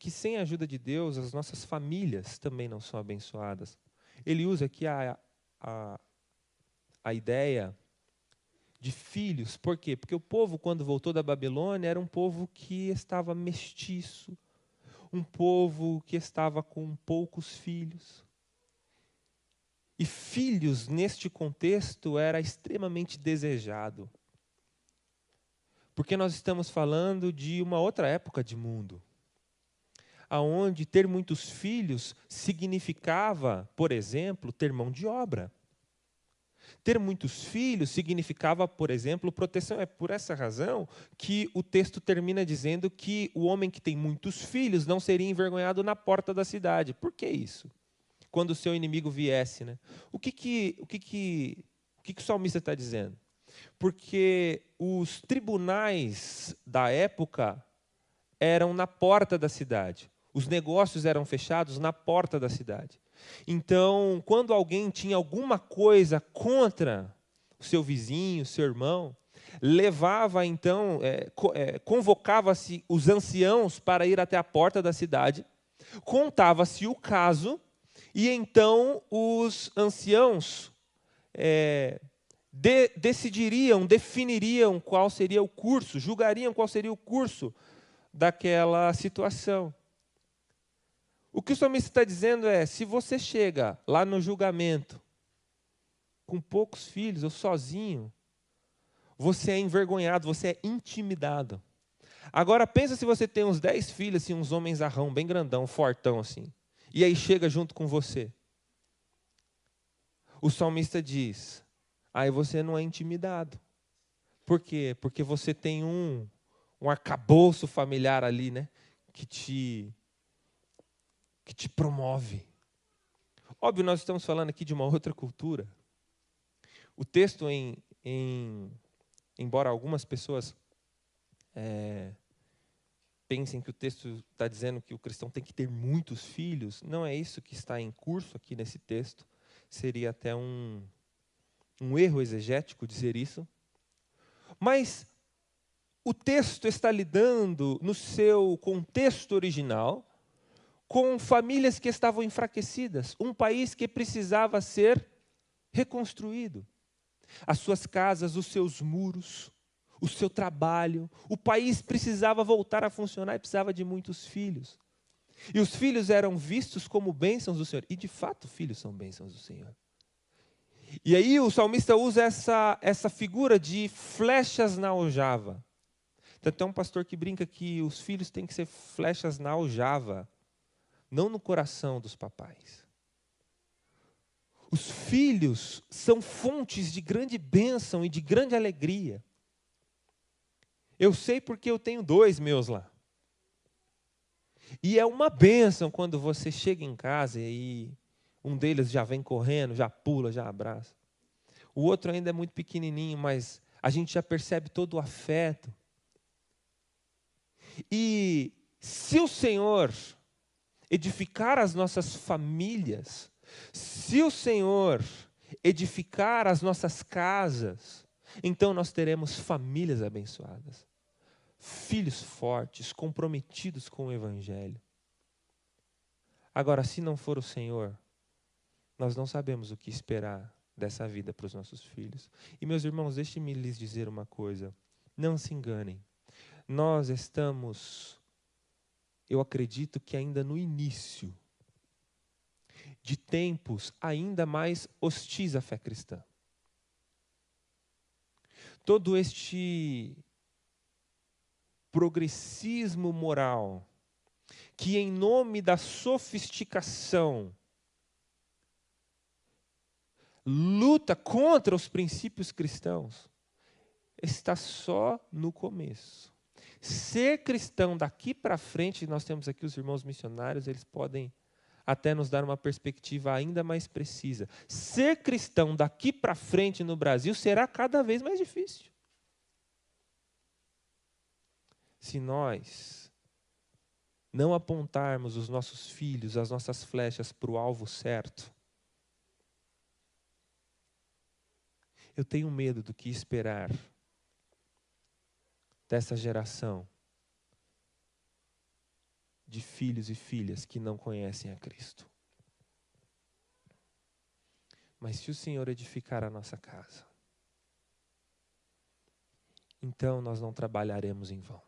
que sem a ajuda de Deus, as nossas famílias também não são abençoadas. Ele usa aqui a ideia de filhos. Por quê? Porque o povo, quando voltou da Babilônia, era um povo que estava mestiço, um povo que estava com poucos filhos. E filhos, neste contexto, era extremamente desejado. Porque nós estamos falando de uma outra época de mundo, aonde ter muitos filhos significava, por exemplo, ter mão de obra. Ter muitos filhos significava, por exemplo, proteção. É por essa razão que o texto termina dizendo que o homem que tem muitos filhos não seria envergonhado na porta da cidade. Por que isso? Quando o seu inimigo viesse, né? O que o salmista está dizendo? Porque os tribunais da época eram na porta da cidade. Os negócios eram fechados na porta da cidade. Então, quando alguém tinha alguma coisa contra o seu vizinho, o seu irmão, levava então, convocava-se os anciãos para ir até a porta da cidade, contava-se o caso, e então os anciãos definiriam qual seria o curso, julgariam qual seria o curso daquela situação. O que o salmista está dizendo é, se você chega lá no julgamento com poucos filhos ou sozinho, você é envergonhado, você é intimidado. Agora pensa se você tem uns 10 filhos, assim, uns homens arrão, bem grandão, fortão assim, e aí chega junto com você. O salmista diz, aí você não é intimidado. Por quê? Porque você tem um arcabouço familiar ali, né, que te promove. Óbvio, nós estamos falando aqui de uma outra cultura. O texto, embora algumas pessoas pensem que o texto está dizendo que o cristão tem que ter muitos filhos, não é isso que está em curso aqui nesse texto. Seria até um erro exegético dizer isso. Mas o texto está lidando, no seu contexto original, com famílias que estavam enfraquecidas, um país que precisava ser reconstruído. As suas casas, os seus muros, o seu trabalho, o país precisava voltar a funcionar e precisava de muitos filhos. E os filhos eram vistos como bênçãos do Senhor. E de fato, filhos são bênçãos do Senhor. E aí o salmista usa essa figura de flechas na aljava. Então, um pastor que brinca que os filhos têm que ser flechas na aljava, não no coração dos papais. Os filhos são fontes de grande bênção e de grande alegria. Eu sei porque eu tenho 2 meus lá. E é uma bênção quando você chega em casa e um deles já vem correndo, já pula, já abraça. O outro ainda é muito pequenininho, mas a gente já percebe todo o afeto. E se o Senhor edificar as nossas famílias, se o Senhor edificar as nossas casas, então nós teremos famílias abençoadas, filhos fortes, comprometidos com o Evangelho. Agora, se não for o Senhor, nós não sabemos o que esperar dessa vida para os nossos filhos. E, meus irmãos, deixem-me lhes dizer uma coisa, não se enganem, nós estamos, eu acredito que ainda no início de tempos ainda mais hostis à fé cristã. Todo este progressismo moral, que em nome da sofisticação luta contra os princípios cristãos, está só no começo. Ser cristão daqui para frente, nós temos aqui os irmãos missionários, eles podem até nos dar uma perspectiva ainda mais precisa. Ser cristão daqui para frente no Brasil será cada vez mais difícil. Se nós não apontarmos os nossos filhos, as nossas flechas para o alvo certo, eu tenho medo do que esperar dessa geração de filhos e filhas que não conhecem a Cristo. Mas se o Senhor edificar a nossa casa, então nós não trabalharemos em vão.